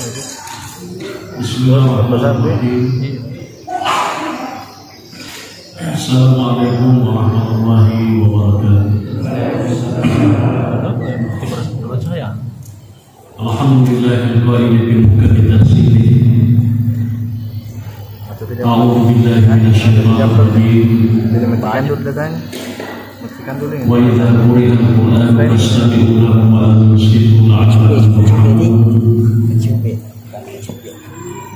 Bismillahirrahmanirrahim. Assalamualaikum warahmatullahi wabarakatuh. Alhamdulillahil qail bi mukaddid tanzili. A'udzu billahi minasyaitonir rajim. Wa idza quri'a al-Qur'an fastami'u lahu wa ansitu la'allakum turhamun.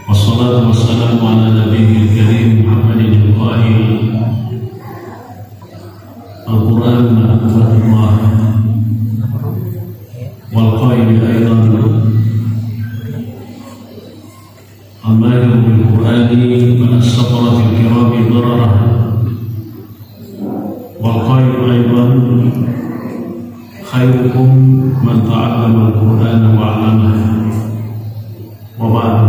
Wassalatu wassalamu ala nabiyil karim Muhammadin al-qail Al-Qur'an ma'rifatullah wal qail aidan al-mahir bil Qur'ani man as-safara fil kirami dararah wal qail aidan khairukum man ta'allama al-Qur'ana wa 'allamahu wa ba'd.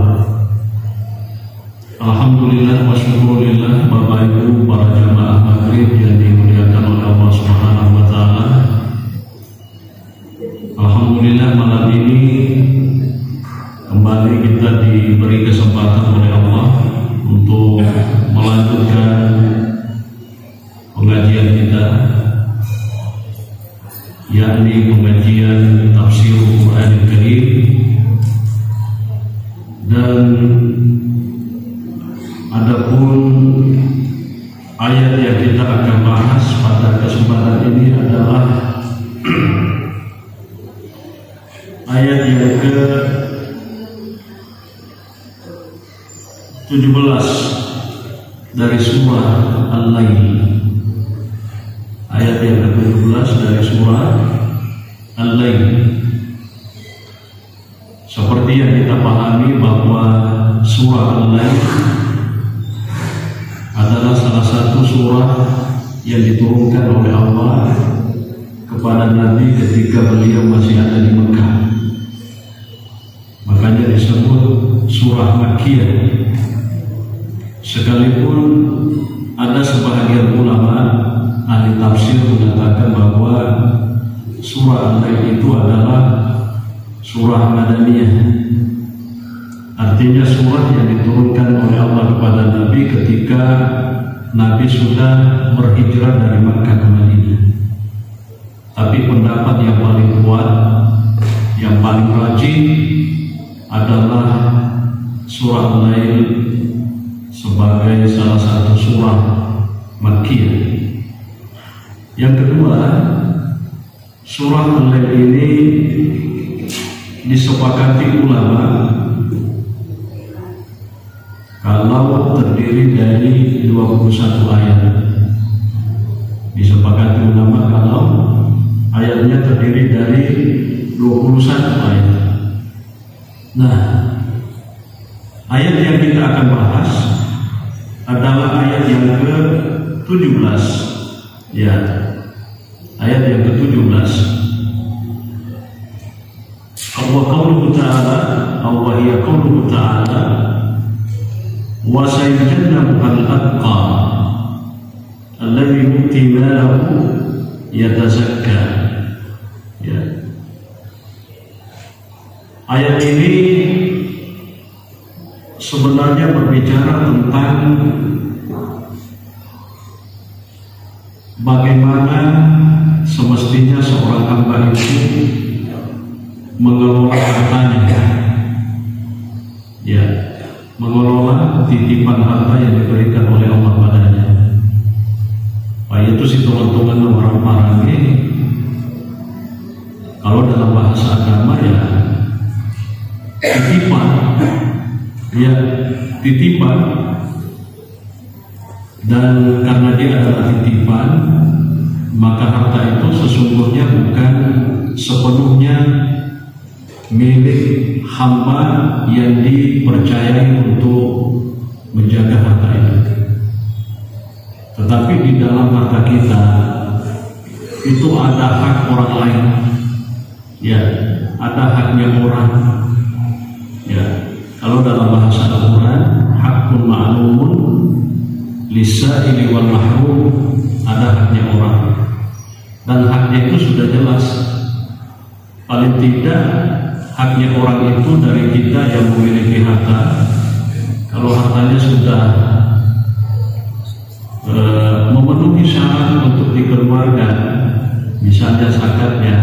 Alhamdulillah wa syukurillah, Bapak Ibu para jamaah maghrib yang dimuliakan oleh Allah Subhanahu wa Ta'ala. Alhamdulillah malam ini kembali kita diberi kesempatan oleh Allah untuk melanjutkan pengajian kita, yakni pengajian tafsir Al-Quran Al-Karim. Dan adapun ayat yang kita akan bahas pada kesempatan ini adalah ayat yang ke-17 dari surah Al-Lail. Ayat yang ke-17 dari surah Al-Lail. Seperti yang kita pahami bahwa surah Al-Lail adalah salah satu surah yang diturunkan oleh Allah kepada Nabi ketika beliau masih ada di Mekah. Makanya disebut surah Makkiyah. Sekalipun ada sebahagian ulama ahli tafsir mengatakan bahwa surah Al-Lail itu adalah surah Madaniyah. Artinya surah yang diturunkan oleh Allah kepada Nabi ketika Nabi sudah berhijrah dari Makkah ke Madinah. Tapi pendapat yang paling kuat, yang paling rajin adalah surah Al-Lail sebagai salah satu surah Makkiyah. Yang kedua, surah Al-Lail ini disepakati ulama kalau terdiri dari 21 ayat. Disepakati ulama kalau ayatnya terdiri dari 21 ayat. Nah, ayat yang kita akan bahas adalah ayat yang ke-17. Ya, ayat yang ke-17. Allah qauluhu ta'ala, Allah ya qauluhu ta'ala, wa sayyidannahu al-atqa alladhi yu'ti malahu yatazakka. Ya. Ayat ini sebenarnya berbicara tentang bagaimana semestinya seorang hamba itu mengelola hartanya. Ya, mengelola titipan harta yang diberikan oleh Allah padanya. Pak itu si teman-teman orang parangi. Kalau dalam bahasa agama ya titipan, ya titipan. Dan karena dia adalah titipan, maka harta itu sesungguhnya bukan sepenuhnya milik hamba yang dipercayai untuk menjaga harta itu. Tetapi di dalam harta kita itu ada hak orang lain. Ya, ada haknya orang. Ya, kalau dalam bahasa Al-Quran, hakun ma'lumun lisa'ili wal mahrum, ada haknya orang. Dan haknya itu sudah jelas. Paling tidak haknya orang itu dari kita yang memiliki harta. Kalau hartanya sudah memenuhi syarat untuk dikeluarkan, misalnya zakatnya,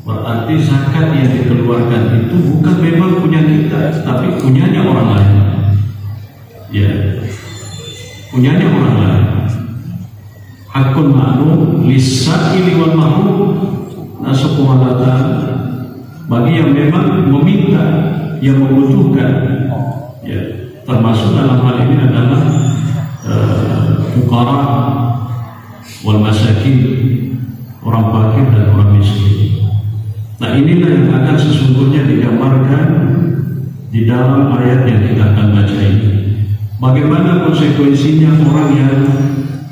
berarti zakat yang dikeluarkan itu bukan memang punya kita, tapi punyanya orang lain. Ya, punyanya orang lain. Hakun ma'lum lis-sa'ili wal mahrum, nasabulatan, bagi yang memang meminta, yang membutuhkan. Ya, termasuk dalam hal ini adalah fuqara wal masakin, orang fakir dan orang miskin. Nah, inilah yang akan sesungguhnya digambarkan di dalam ayat yang kita akan baca ini. Bagaimana konsekuensinya orang yang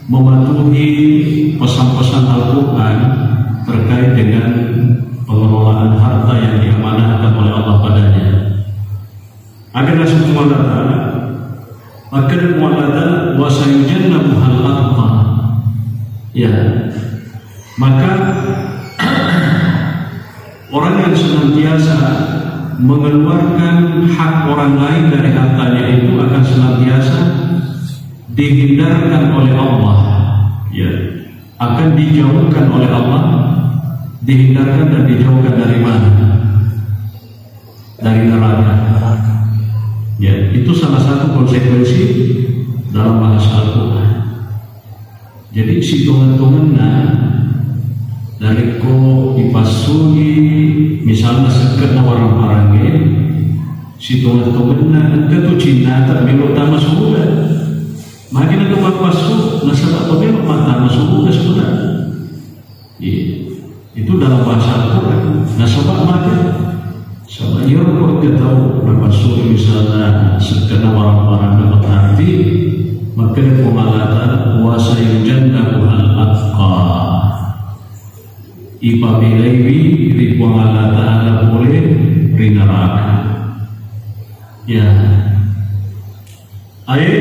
mematuhi pesan-pesan Al-Quran terkait dengan pengelolaan harta yang diamanahkan oleh Allah padanya. Agar semua data, maka mu'alada wa sayujannabu hal atqa. Ya, maka orang yang senantiasa mengeluarkan hak orang lain dari hartanya itu akan senantiasa dihindarkan oleh Allah, ya, akan dijauhkan oleh Allah. Dihindarkan dan dijauhkan dari mana? Dari neraka. Ya, itu salah satu konsekuensi dalam bahasa Al-Quran. Jadi si tungan-tungan dari ko dipasuni, misalnya sekedar orang parangin, si tungan-tungan itu Cina tak belok tamas sudah. Makin itu pasu nasab atau belok tamas sudah sebenarnya. Itu dalam bahasa Al-Quran. Nasab makin sama ia kalau kita tahu berpasu misalnya sekedar orang-orang dapat arti, maka pengalatan kuasa yang janda bukan atqa. Ipa bilaywi di pengalatan ada boleh rinaraka. Ya, ayat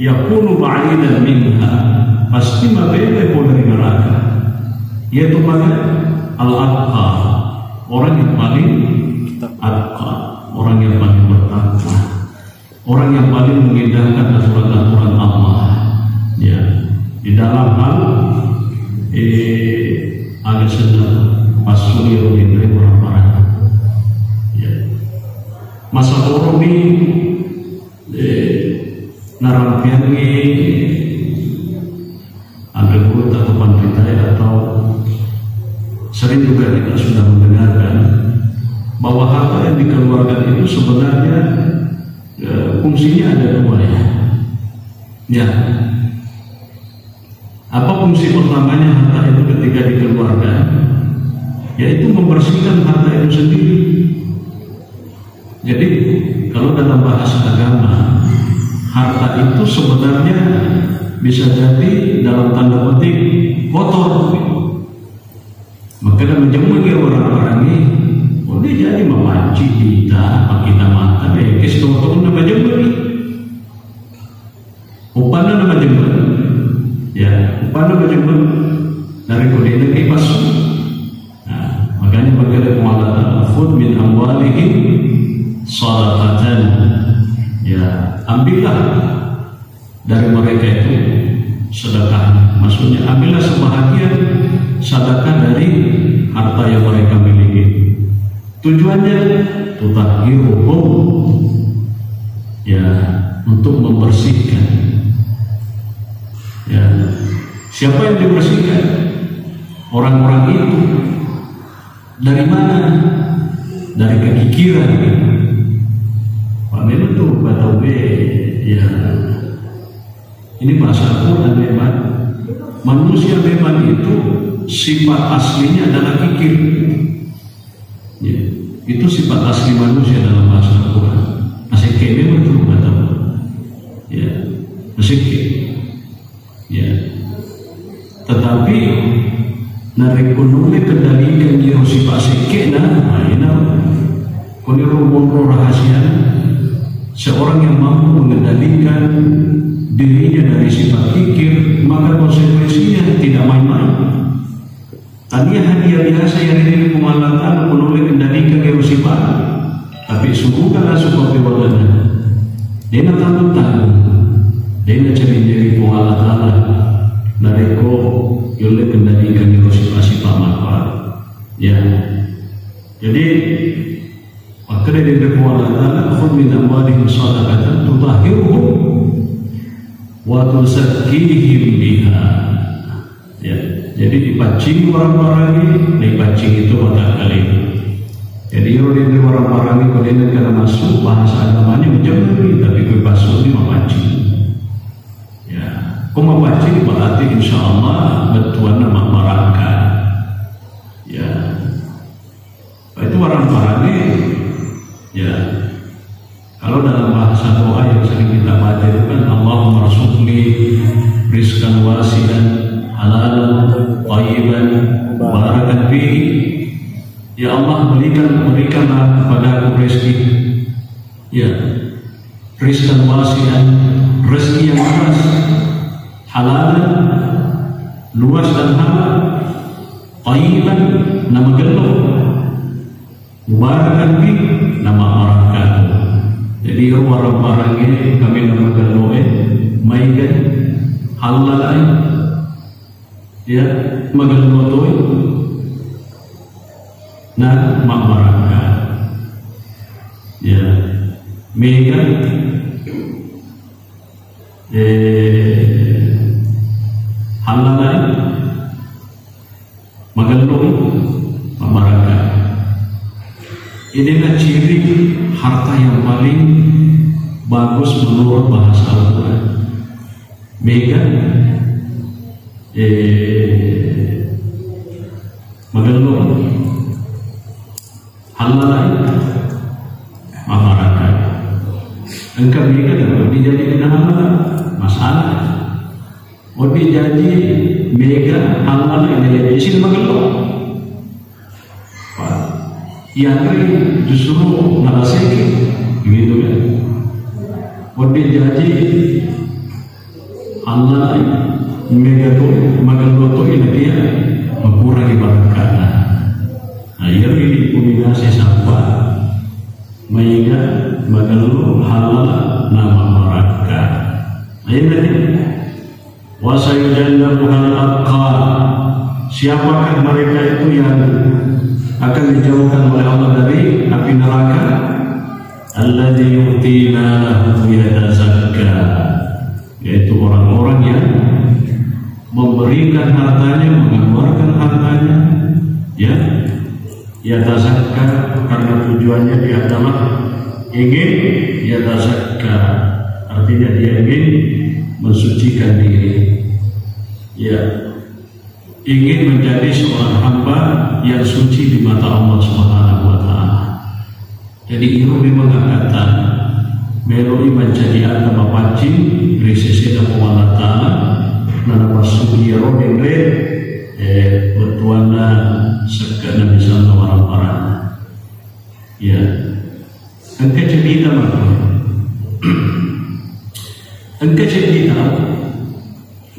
yakunu ba'idan minha, pasti mabele boleh rinaraka. Yaitu pada al-atqa, orang yang paling atqa, orang yang paling bertakwa, orang yang paling mengindahkan aturan-aturan Allah. Ya, di dalam hal ada sedang pasuri dari orang-orang. Ya, masa orang ini narampiangi ada guru atau pandai atau sering juga kita sudah mendengarkan bahwa harta yang dikeluarkan itu sebenarnya fungsinya ada dua, ya. Ya. Apa fungsi pertamanya harta itu ketika dikeluarkan? Yaitu membersihkan harta itu sendiri. Jadi kalau dalam bahasa agama, harta itu sebenarnya bisa jadi dalam tanda petik kotor. Maka menjemur orang-orang ini, dia jadi memancing kita mata, kes tong-tong nama jemur, upana nama jemur, ya, upana nama jemur dari kode ini pas. Nah, makanya bagaimana pengalatan afud min amwalihim sadaqatan, ya, ambillah dari mereka itu sedekah. Maksudnya ambillah sebahagian sedekah dari harta yang mereka miliki. Tujuannya tutahhiruhum, ya, untuk membersihkan. Ya, siapa yang dibersihkan? Orang-orang itu dari mana? Dari kekikiran. Pak Melu tuh batau be, ya. Ini bahasa Al-Quran memang. Manusia memang itu sifat aslinya adalah kikir. Ya, itu sifat asli manusia dalam bahasa Al-Quran. Asike memang itu batau. Ya, asike. Ya. Tetapi narik kunule kendalikan dia sifat asike ina kunirumun rahasia. Seorang yang mampu mengendalikan dirinya dari sifat kikir, maka konsekuensinya tidak main-main. Tania hadiah biasa yang ini pemalatan penulis kendalikan kerusipan, tapi subuhkanlah suka kewadana. Dia nak tanggung, dia nak cari pemalatan. Nareko yole kendalikan kerusipan apa? Ya. Jadi maka dari pemalatan, khud min amwalihim sadaqatan tutahhiruhum wa tuzakkihim biha. Ya. Jadi dipacing orang-orang ini, dipacing itu pada kali. Jadi orang orang-orang ini kalau ini kena masuk bahasa agamanya menjauh lagi, tapi gue masuk ini mempacing. Ya, kau mempacing berarti insya Allah betuan nama mereka. Ya, itu orang-orang ini. Ya, kalau dalam bahasa doa yang sering kita baca itu kan Allahumma rzuqni rizqan wasi'an halalan, thayyiban, barakan fihi. Ya Allah, berikanlah kepada aku rezeki. Ya, rizqan wasi'an, rezeki yang luas, halalan, luas dan halal, thayyiban, nama gelo, barakan fihi, nama barakat. Jadi orang-orang ini kami nama gelo maigan halal ya magalmotoy na mamaraka ya mega halalay magalmotoy mamaraka. Inilah ciri harta yang paling bagus menurut bahasa Al-Quran. Mega magalong halalay mamaraka. Engkau mega kalau dijadi halal masalah. Mau dijadi mega halal ini jadi magalong. Yang justru narasi gitu kan. Mau dijadi halal magalgoto ini dia mengurangi barakah. Nah, ini kombinasi sampah maiga magalgo halal nama barakah. Ini wasayujannabu al-atqa. Siapakah mereka itu yang akan dijauhkan oleh Allah dari api neraka? Alladzi yu'ti malahu yatazakka, yaitu orang-orang yang memberikan hartanya, mengeluarkan hartanya, ya, yatazakka, karena tujuannya dia adalah ingin yatazakka, artinya dia ingin mensucikan diri, ya, ingin menjadi seorang hamba yang suci di mata Allah Subhanahu wa Ta'ala. Jadi itu memang kata meloi menjadi agama pacing risisi dan Allah Ta'ala nana pasuki rodendre bertuana sekana misalnya orang-orang ya engkau cerita maka engkau cerita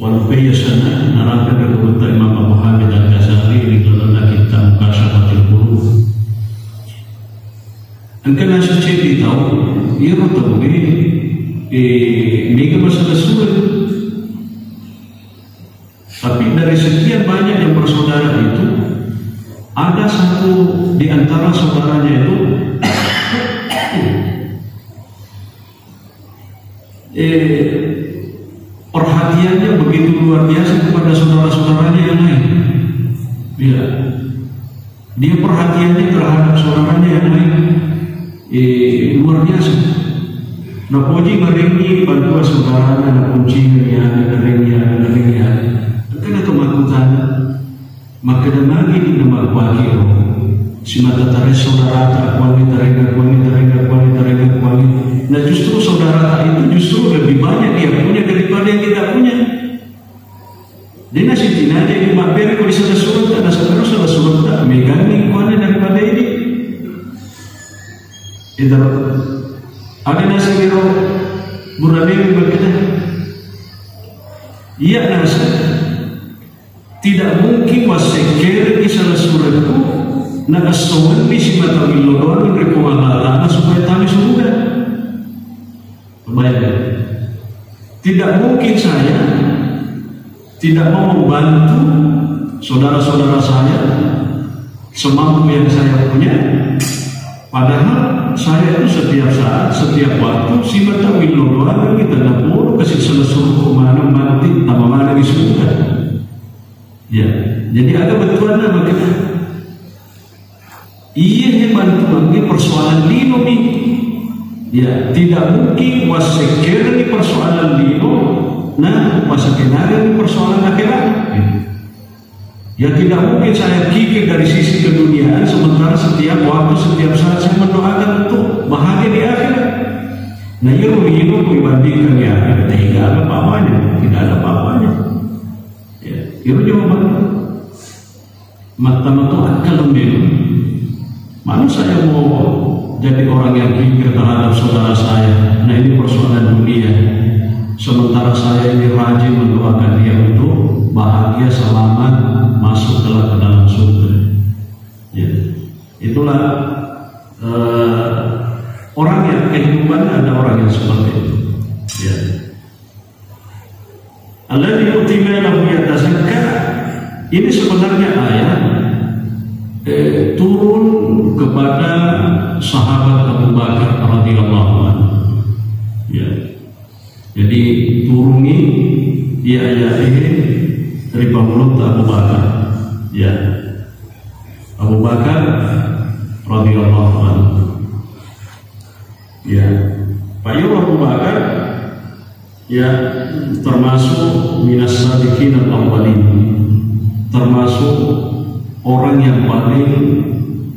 walau biasanya naraka berkata Imam Abu Hamid Al-Ghazali di dalam kitab Mukashafatul Qulub. Engkau nasi cerita ia tahu ini masalah sulit. Tapi dari sekian banyak yang bersaudara itu, ada satu di antara saudaranya itu perhatiannya begitu luar biasa kepada saudara-saudaranya yang lain. Ya, dia perhatiannya terhadap saudaranya yang lain luar biasa. Nah, puji ngeringi bantuan saudaranya, nah puji ngeringi. Kena kemakutan maka lagi di nama kuali si mata tarik saudara tak kuali tarik. Nah justru saudara itu justru lebih banyak dia punya daripada yang kita punya. Dia nasi tina dia di mabere kalau salah surat tak megang ni kuali daripada ini. Itu ada nasi kiro burabi berkata iya nasi tidak mungkin wasekir kisah suratku nagastomen di simata milodon rekomendasi supaya tali surga. Bayangkan, tidak mungkin saya tidak mau membantu saudara-saudara saya semampu yang saya punya, padahal saya itu setiap saat, setiap waktu simata milodon kita dapur kasih selesai kemana mati tambah mana di surga. Ya, jadi ada betulan nama kita. Iya bantu bagi persoalan lino ni. Ya, tidak mungkin wasekir ni persoalan lino, nah wasekenari ni persoalan akhirat. Ya tidak mungkin saya kikir dari sisi keduniaan sementara setiap waktu, setiap saat saya mendoakan untuk bahagia di akhirat. Nah, ya lino dibandingkan di akhirat tidak ada apa-apanya, tidak ada apa-apanya. Ya, itu jawaban. Mata-mata akal dulu. Mana saya mau jadi orang yang kikir terhadap saudara saya? Nah, ini persoalan dunia. Sementara saya ini rajin mendoakan dia untuk bahagia, selamat, masuk ke dalam surga. Ya. Itulah orang yang kehidupannya ada orang yang seperti itu. Ya. Alladzi utimalahu yatazakka. Ini sebenarnya ayat turun kepada sahabat Abu Bakar radhiyallahu anhu. Ya. Jadi turuni ya ayat ini dari mulut Abu Bakar. Ya. Abu Bakar radhiyallahu anhu. Ya. Payu Abu Bakar ya termasuk minas sadiqin al-awwalin, termasuk orang yang paling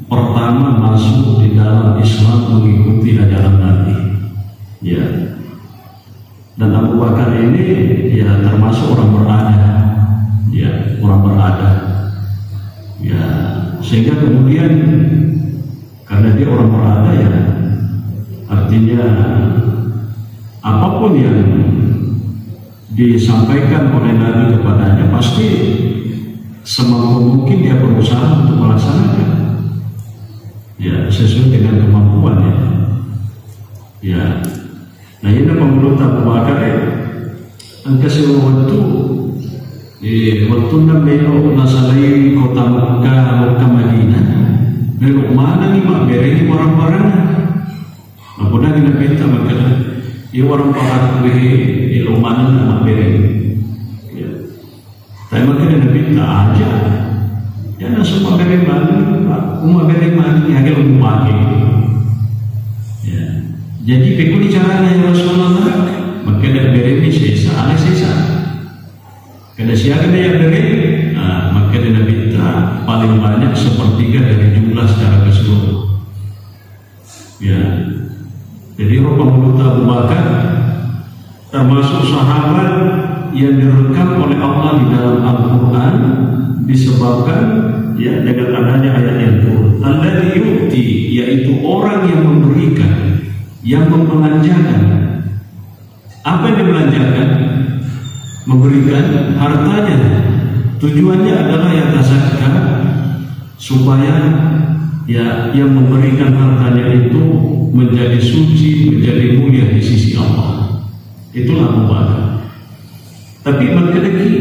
pertama masuk di dalam Islam mengikuti ajaran Nabi. Ya. Dan Abu Bakar ini ya termasuk orang berada. Ya, orang berada. Ya, sehingga kemudian karena dia orang berada ya artinya apapun yang disampaikan oleh Nabi kepadanya pasti semampu mungkin dia berusaha untuk melaksanakan. Ya, sesuai dengan kemampuannya. Ya. Nah, ini menurut Abu Bakar ya. Angka waktu waktu belok nasalai kota Mekah Madinah. Belok mana nih mak beri orang-orang. Nah, pernah kita minta maka ini orang-orang beri belok mana mak beri. Ya. Tapi maka dia minta aja. Ya, semua beri mana, umma beri mana yang agak umumnya. Ya. Jadi begini caranya ya Rasulullah. Maka dia beri ini sisa, ada sisa. Karena siapa yang beri, nah, maka dia minta paling banyak sepertiga dari jumlah secara keseluruhan. Ya. Jadi Rasulullah Abu Bakar termasuk sahabat yang direkam oleh Allah di dalam Al-Quran disebabkan ya dengan adanya ayat yang turun. Alladzi yu'ti, yaitu orang yang memberikan, yang membelanjakan. Apa yang dibelanjakan? Memberikan hartanya. Tujuannya adalah yang tazakka, supaya ya yang memberikan hartanya itu menjadi suci, menjadi mulia di sisi Allah. Itulah Abu Bakar. Tapi berkedeki,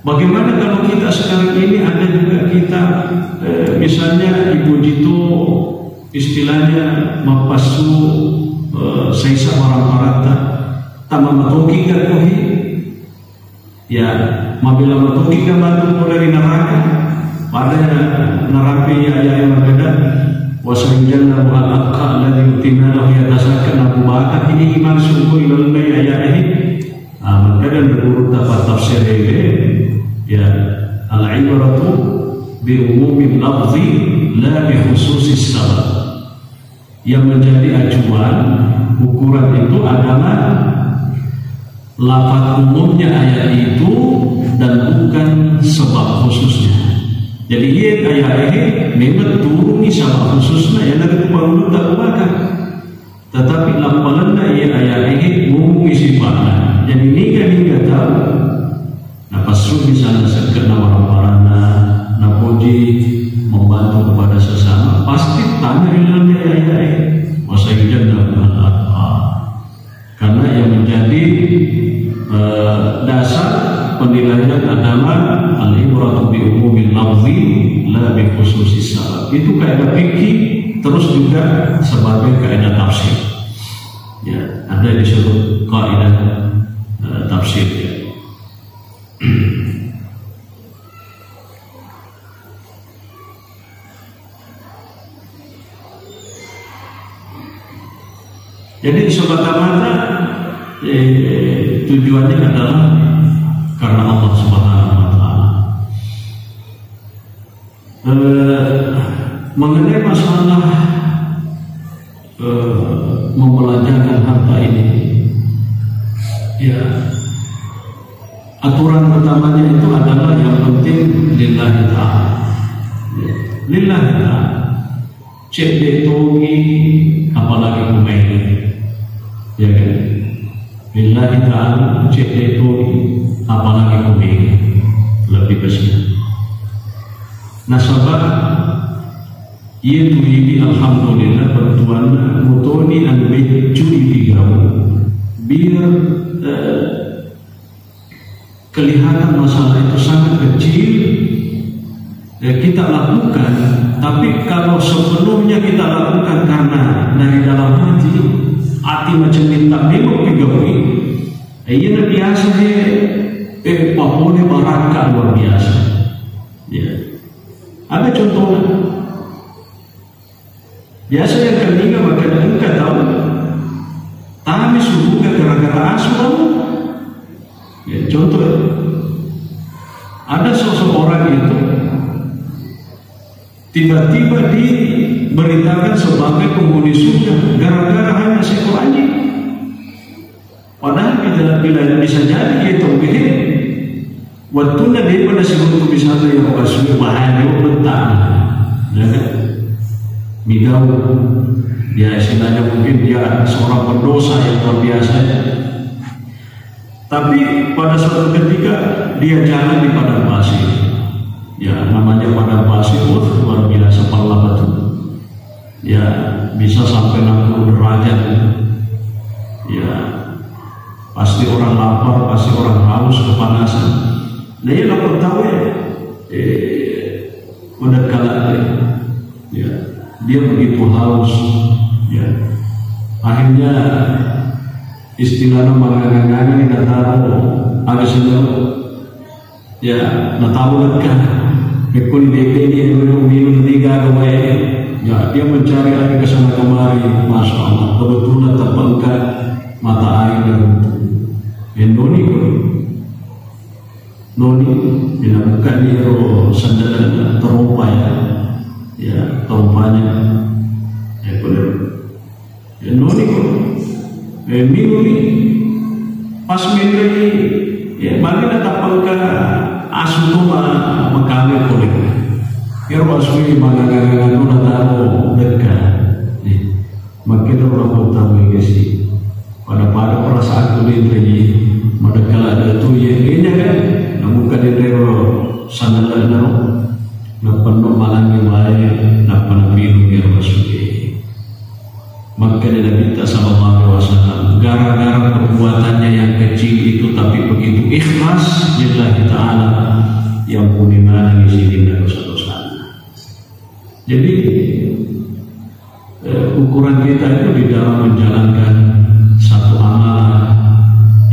bagaimana kalau kita sekarang ini ada juga kita misalnya Ibu Jito istilahnya mapasu seisa orang parata tama matoki kan kohi ya mabila matoki kan bantu dari neraka pada neraka yang berbeda wasanjana wa al-aqqa alladhi utina lahu yatasakkan Abu Bakar ini iman sungguh ilal bay ayat ini. Maka dan menurut tafsir ini ya al-ibratu bi umumil lafzi la bi khususis sabab. Yang menjadi acuan ukuran itu adalah lafaz umumnya ayat itu dan bukan sebab khususnya. Jadi ayat ini memang turuni sebab khususnya yang dari Tuhan tak bukan. Tetapi lampalannya ayat ini umum sifatnya. Jadi ini kan tahu. Nah pas Rasul di sana sekedar orang-orangnya napoji membantu kepada sesama, pasti tanya dengan dia masa hujan dan karena yang menjadi dasar penilaian adalah al-ibratu bi umumil lafzi la bi khususis sabab. Itu kaidah fikih, terus juga sebagai kaidah tafsir. Ya, ada disebut kaidah tafsir ya. Jadi semata-mata tujuannya adalah karena Allah Subhanahu wa Ta'ala. Mengenai masalah membelanjakan harta ini, ya aturan pertamanya itu adalah yang penting lillahi ta'ala. Lillahi ta'ala. Cek detogi apalagi kumaini. Ya kan? Lillahi ta'ala cek detogi apalagi kumaini. Lebih besar. Nasabah yaitu ini alhamdulillah bantuan mutoni an beju ini biar kelihatan masalah itu sangat kecil ya kita lakukan, tapi kalau sebelumnya kita lakukan karena dari dalam hati macam minta memang pigawi ini biasa papone barangkah luar biasa ya. Ada contohnya biasa yang ketiga makanya engkau tahu kami subuh gara-gara asuh ya, contoh ada seseorang itu tiba-tiba diberitakan sebagai penghuni surga gara-gara hanya seekor anjing, padahal bila bisa jadi itu begini waktunya daripada sebelum bisa yang kasih bahaya bentar ya kan bidau ya istilahnya mungkin dia seorang pendosa yang luar biasa. Tapi pada suatu ketika dia jalan di padang pasir, ya namanya padang pasir luar biasa pala batu, ya bisa sampai 60 derajat, ya pasti orang lapar, pasti orang haus, kepanasan. Nah ya lapar tahu ya, udah kalah ya dia begitu haus, ya akhirnya istilahnya mangangan ini taruh agak sedang ya taruh kan ekor DP dia minum 3 kawai ya dia mencari air ke sana kemari, masya Allah kebetulan terbengkak mata air dan noni bila buka dia sandalan terompa ya terompanya ya benar ya noni minum pas minum ya bagi datang ke asuh makamnya boleh ya asuh mangangan itu taruh dekat makin orang tahu ya sih pada perasaan kulit lagi mereka ada tu ya ini kan namun kan dia sandalan na penuh malangi wae na panabiru ya Rasulullah. Maka Nabi sallallahu alaihi wasallam gara-gara perbuatannya yang kecil itu tapi begitu ikhlas lillahi ta'ala yang punimana ngisirin dosa-dosa. Jadi ukuran kita itu di dalam menjalankan satu amal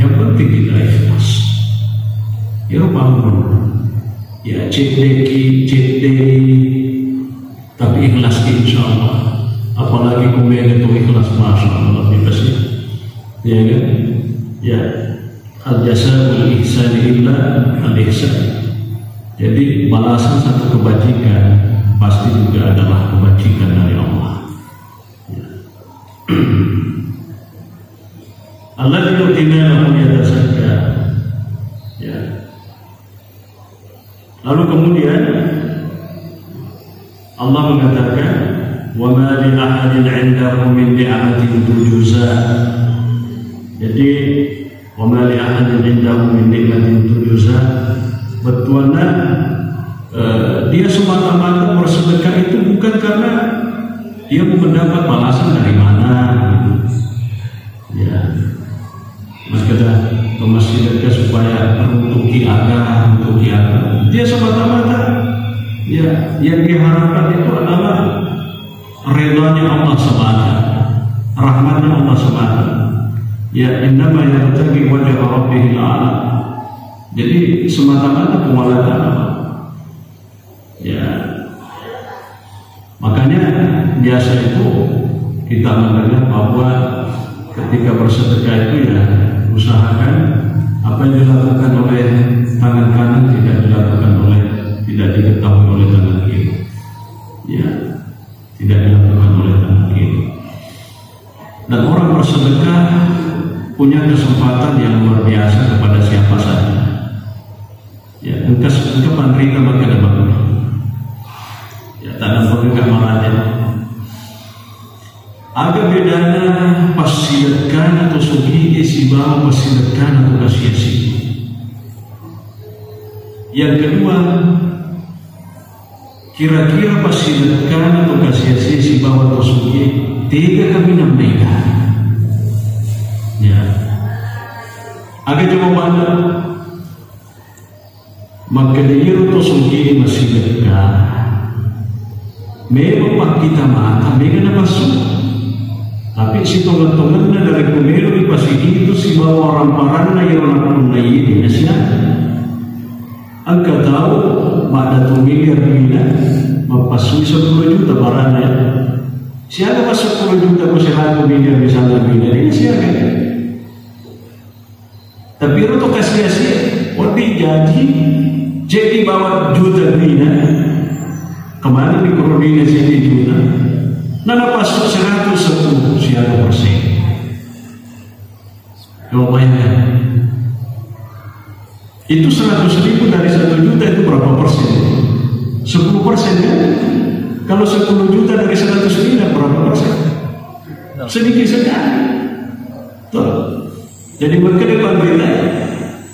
yang penting kita ikhlas. Ya ya cedeki tapi ikhlas insyaallah. Apalagi kemudian itu ikhlas masya Allah bebas ya kan ya al jazaa'ul ihsan illa al ihsan. Jadi balasan satu kebajikan pasti juga adalah kebajikan dari Allah. Allah yu'tina lahu yatazakka ya. Lalu kemudian Allah mengatakan wa ma li ahadin 'indahu min ni'matin tujza. Jadi wa ma li ahadin 'indahu min ni'matin tujza betuana dia semata-mata bersedekah itu bukan karena dia mau mendapat balasan dari mana, ya, sekedar bersedekah supaya teruntuki agama, dia semata-mata ya yang diharapkan itu adalah redanya Allah semata, rahmatnya Allah semata. Ya, innama yabtaghi wajha rabbihil a'la. Jadi semata-mata penguatan Allah. Ya, makanya biasa itu kita mendengar bahwa ketika bersedekah itu ya usahakan apa yang dilakukan oleh tangan kanan tidak diketahui oleh tangan kiri. Ya, tidak dilakukan oleh tangan kiri. Dan orang bersedekah punya kesempatan yang luar biasa kepada siapa saja. Ya, engkau penderita maka ada bagus. Ya, tanam berdekat marahnya. Agak bedanya pasidetkan atau sugi si bawah pasidetkan atau kasiasi. Yang kedua, kira-kira pasidetkan atau kasiasi si bawah atau sugi tiga kami namanya. Ya, agak jawabannya maka dia itu sugi masih dekat. Memang pak kita mata, memang masuk. Tapi si tongan-tongannya dari pemilu di pasigi itu si bawa orang parana yang orang ini nasihat. Angka tahu pada 2 miliar mempasui 10 juta barangnya. Siapa masuk 10 juta ke 1 miliar misalnya ini siapa? Tapi itu kasih waktu jadi bawa juta bina kemarin di Korodina jadi juta nana pasuk 110 siapa persen jawabannya itu 100.000 dari 1 juta itu berapa persen? 10% kan? Kalau 10 juta dari 100 miliar berapa persen? Sedikit sekali. Tuh. Jadi mereka depan berita,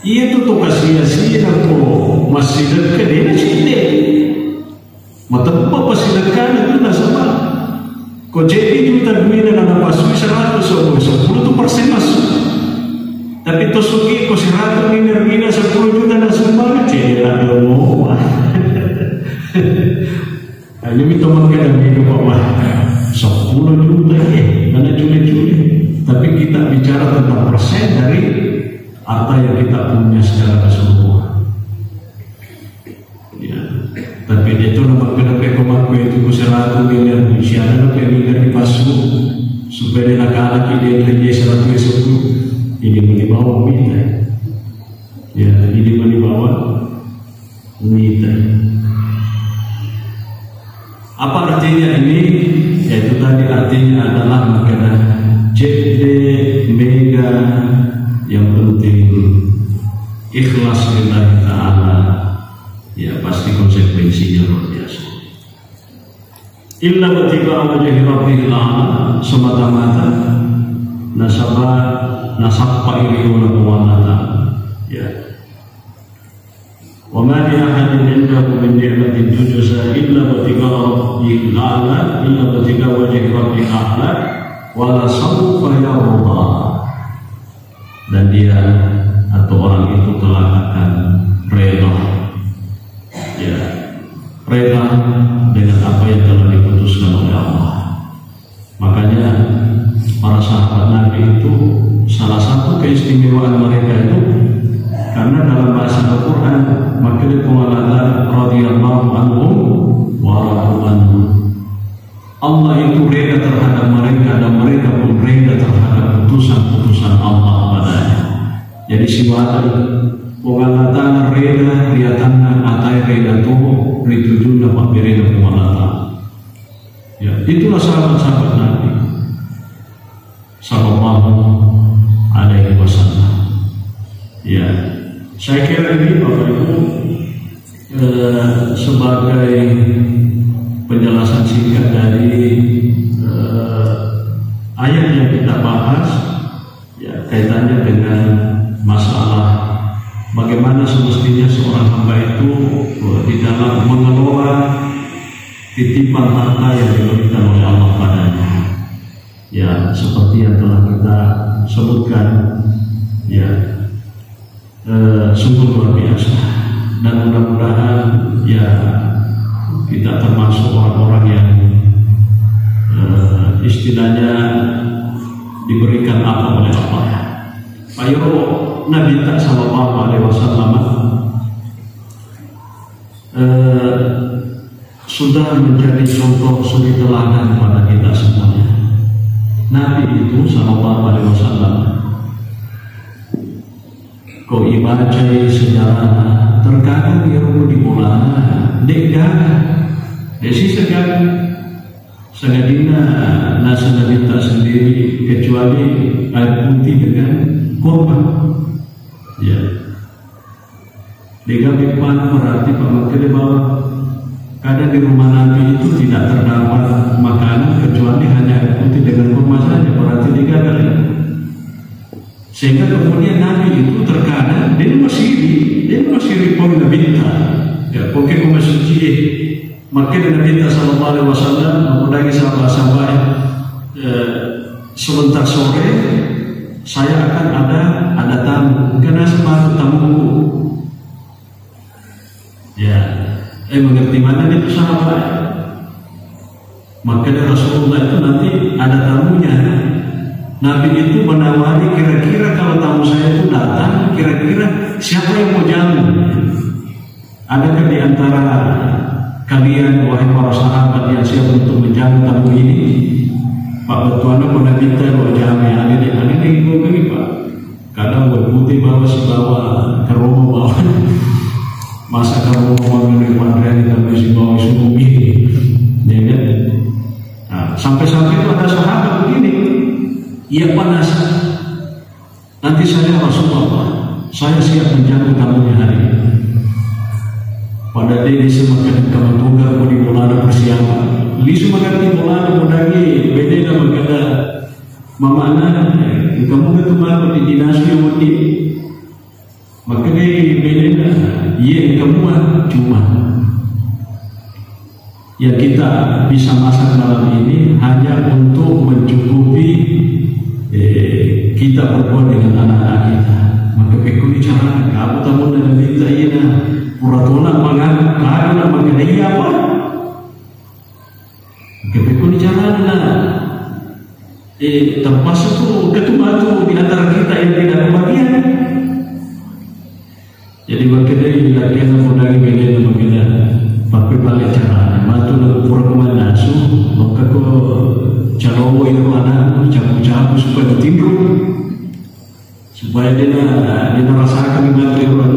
iya tuh kasih atau masih dekat dia sini. Mata apa masih dekat itu tidak sama. Kau jadi juta duit dan anak masuk 100 10% masuk. Tapi tuh sugi kau 100 miliar 10 juta dan semua jadi ada mau. Hanya minta makan hidup apa 10 juta mana juli. Tapi kita bicara tentang persen dari apa yang kita punya secara keseluruhan. Ya, tapi itu nama kenapa komak itu 100 miliar siapa yang miliar dipasuk supaya dia nakal dia lagi 110 ini dibawa minta. Ya, ini dibawa minta. Apa artinya ini? Yaitu tadi artinya adalah makanan jadi mega yang penting ikhlas lillahi ta'ala. Ya pasti konsekuensinya luar biasa. Illa batika wajhi rabbihil a'la semata-mata nasabah ilaihi wa ta'ala. Ya. Wa ma li ahadin 'indahu min ni'matin tujza illa batika rabbihil a'la illa batika wajhi rabbihil a'la wala sawfa yarda. Dan dia atau orang itu kelak akan rela, ya rela dengan apa yang telah diputuskan oleh Allah. Makanya para sahabat Nabi itu salah satu keistimewaan mereka itu karena dalam bahasa Al-Quran maka dikatakan radhiyallahu anhum wa radu anhu. Allah itu reda terhadap mereka dan mereka pun reda terhadap putusan-putusan Allah padanya. Jadi siwatan pengalatan reda riatan atai reda tuh ritujuna pabirina pengalatan. Ya, itulah sahabat-sahabat Nabi sallallahu alaihi wasallam. Ya, saya kira ini Bapak Ibu sebagai penjelasan singkat dari ayat yang kita bahas, ya kaitannya dengan masalah bagaimana semestinya seorang hamba itu di dalam mengelola titipan harta yang diberikan oleh Allah padanya. Ya, seperti yang telah kita sebutkan, ya, sungguh luar biasa. Dan mudah-mudahan ya kita termasuk orang-orang yang istilahnya diberikan apa oleh Allah. Ayo Nabi sallallahu alaihi wasallam sudah menjadi contoh suri teladan pada kita semuanya. Nabi itu sallallahu alaihi wasallam kau ibaca sejarah terkadang dia di bulan dekat desi segadina nasa Nabi tak sendiri kecuali air putih dengan korban. Ya, dengan mana berarti pakai bahwa kadang di rumah Nabi itu tidak terdapat makanan kecuali hanya air putih dengan kurma saja, berarti digagal. Sehingga kemudian Nabi itu terkadang dia masih ripon Nabi ya, pokoknya kau masih cie. Maka Nabi sallallahu alaihi wasallam memudahkan sahabat-sahabat sebentar sore saya akan ada tamu, karena sepatu tamuku. Ya, mengerti mana itu sahabat. Maka Rasulullah itu nanti ada tamunya. Nabi itu menawari kira-kira kalau tamu saya itu datang, kira-kira siapa yang mau jamu? Adakah di antara kalian wahai para sahabat yang siap untuk menjamu tamu ini? Pak Betuana pernah minta bahwa jamu yang ada di ini Pak. Kadang berputih bawa ke rumah bawa. Masa kamu mau menerima tapi si bawa suku ini, ya kan? Nah, sampai-sampai itu ada sahabat begini, ia panas. Nanti saya Rasulullah, saya siap menjamu tamunya hari ini. Pada dia semakin kamu tunggal mau dimulai persiapan. Li semakin dimulai mudahi beda maganda mamana kamu ketumar di dinasti mati. Maka dia beda iya kamu cuma yang kita bisa masak malam ini hanya untuk mencukupi kita berbuat dengan anak-anak kita. Maka pekuni cara kamu tamu dan kita ina puratona mangan karena mengenai apa? Kepekuni cara termasuk tu ketumatu di antara kita yang tidak kebagian. Jadi berkedai bila kita mudahkan beda berbeda, tapi balik cara matu lalu pura nasu, maka ko calowo itu anak capu-capu supaya tidur, supaya dia rasakan matu itu,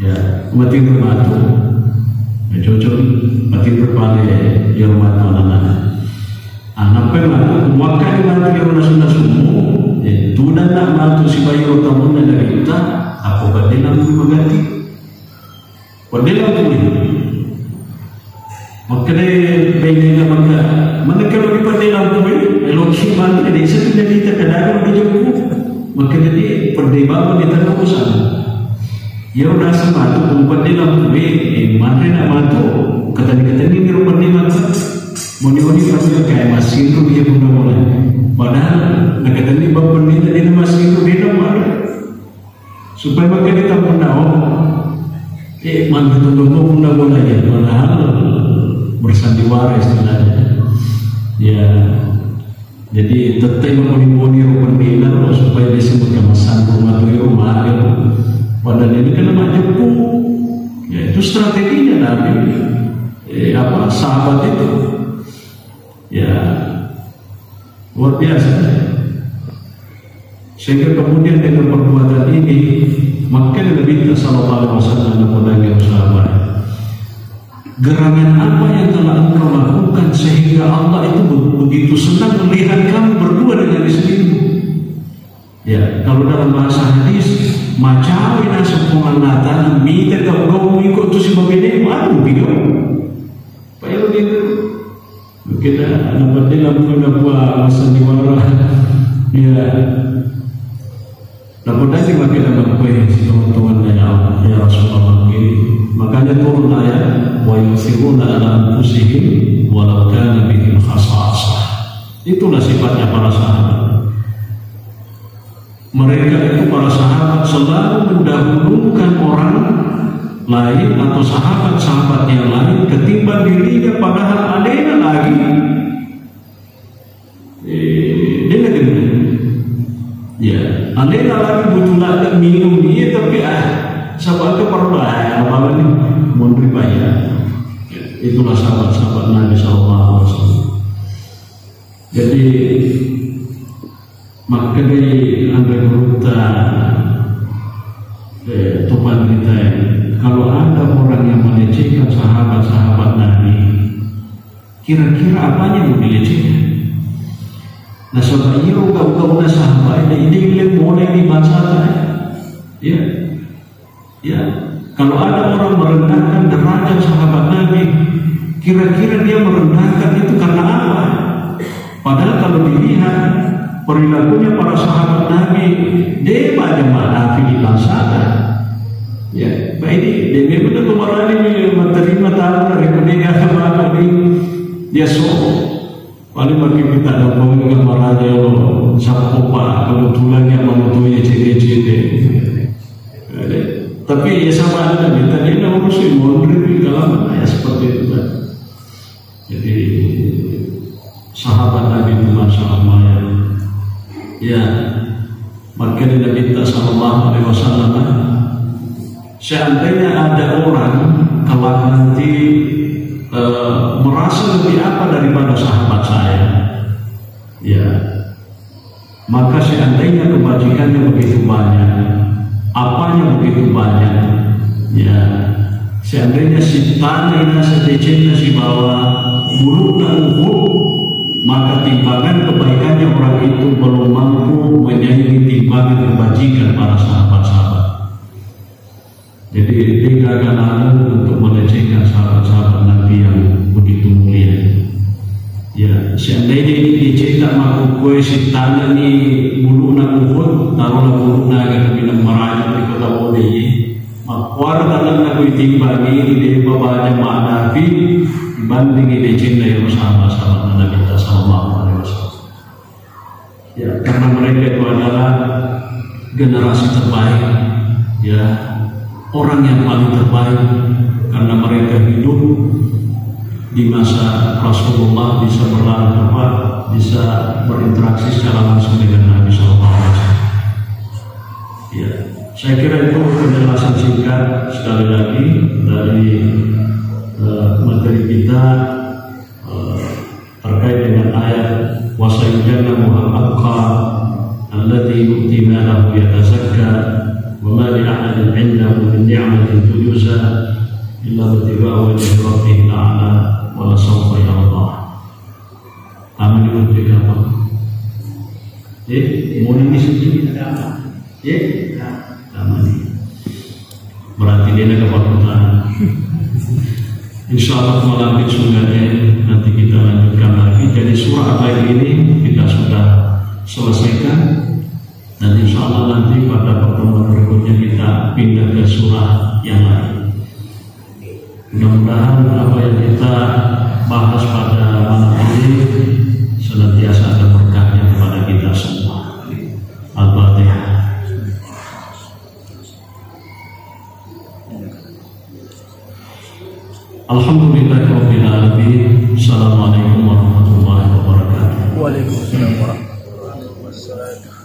ya mati bermatu, cocok mati berbalik yang matu anak-anak. Anak pematu, maka matu yang nasu semua, itu dan nak matu si bayi rotamun dari kita. Apa badilang pun mengganti badilang pun maka dia bayinya maka kalau di badilang pun elok siman dia sesudah kita kadang dijemput maka dia perdebaran di tengah usaha ya udah sematu pun badilang pun mana nak matu kata-kata ini rumah dia matu moni-moni pasti kayak masih itu dia pun mulai padahal kata ini bapak ini tadi masih itu dia mana supaya maka kita mendaw mantu tunggu mudah-mudah ya padahal bersandiwara istilahnya ya jadi tetap mengoni-ngoni rumah supaya disebut kemasan rumah ya padahal ini kena majempu ya itu strateginya Nabi sahabat itu ya luar biasa. Sehingga kemudian dengan perbuatan ini maka Nabi sallallahu alaihi wasallam kepada sahabat, gerangan apa yang telah engkau lakukan sehingga Allah itu begitu senang melihat kamu berdua dengan istrimu? Ya, kalau dalam bahasa hadis, macam ina sepungan nata minta kau ikut tu si babede malu video. Payo gitu. Kita dapat dalam apa sandiwara ya Lakukan sih makin dapat kue teman-teman ya Rasulullah ini. Makanya turun ayat wa yusiruna ala anfusihim walau kana bihim khasasah. Itulah sifatnya para sahabat. Mereka itu para sahabat selalu mendahulukan orang lain atau sahabat-sahabat yang lain ketimbang dirinya, padahal adanya lagi ya, andainya lagi butuh lagi minum dia, tapi sahabat itu perlu apalagi memberi bayar. Itulah sahabat-sahabat Nabi SAW. Jadi maka dari ambil berita Tuhan kita, kalau ada orang yang melecehkan sahabat-sahabat Nabi, kira-kira apanya mau dilecehkan? Nah, sebenarnya uga-uga sahabat ini mulai dibaca, ya, ya. Kalau ada orang merendahkan derajat sahabat Nabi, kira-kira dia merendahkan itu karena apa? Padahal kalau dilihat perilakunya para sahabat Nabi, dia banyak maafi di bangsa. Ya, baik ini dia benar kemarin ini menerima tamu dari pendengar kemana ini dia so. Paling bagi kita ada pemimpin maraja lo sapopa kebetulan yang menutupi ciri-ciri. Tapi ya sama ada kita ini urusin mondri dalam ya seperti itu kan. Jadi sahabat Nabi itu masya Allah ya. Maka Nabi kita sallallahu alaihi wasallam, seandainya ada orang kelak nanti merasa lebih apa daripada sahabat saya, ya, maka seandainya kebajikannya begitu banyak, apanya begitu banyak, ya, seandainya si tanah sedecina si bawah buruk dan uhud, maka timbangan kebaikannya orang itu belum mampu menyaingi timbangan kebajikan para sahabat-sahabat. Jadi dia akan ada untuk melecehkan sahabat-sahabat Nabi yang begitu mulia. Ya, seandainya ini dicetak maku kue si tanah ni bulu nak uhud, taruhlah bulu nak agak bilang merajut di kota Bode. Makuar dalam nak ditimbangi di bawahnya mak Nabi dibanding ini cinta yang sahabat-sahabat Nabi kita sallallahu alaihi wasallam. Ya, karena mereka itu adalah generasi terbaik, ya. Orang yang paling terbaik, karena mereka hidup di masa Rasulullah, bisa berlalu bisa berinteraksi secara langsung dengan Nabi SAW. Ya, saya kira itu penjelasan singkat sekali lagi dari materi kita terkait dengan ayat wasayujannahu al-atqa alladzi yu'ti malahu yatazakka وما لأحد عنده من نعمة تجزى إلا ابتغاء وجه ربه الأعلى ولسوف يرضى. Amin diberi apa? Mau ini sedikit ada apa? Amin. Berarti dia nak kepakutan. Insyaallah malam sungguhnya nanti kita lanjutkan lagi. Jadi surah apa ini kita sudah selesaikan. Dan insya Allah nanti pada pertemuan berikutnya kita pindah ke surah yang lain. Mudah-mudahan apa yang kita bahas pada malam ini senantiasa ada berkahnya kepada kita semua. Al-Fatihah. Alhamdulillahirabbil alamin. Assalamualaikum warahmatullahi wabarakatuh. Waalaikumsalam warahmatullahi wabarakatuh.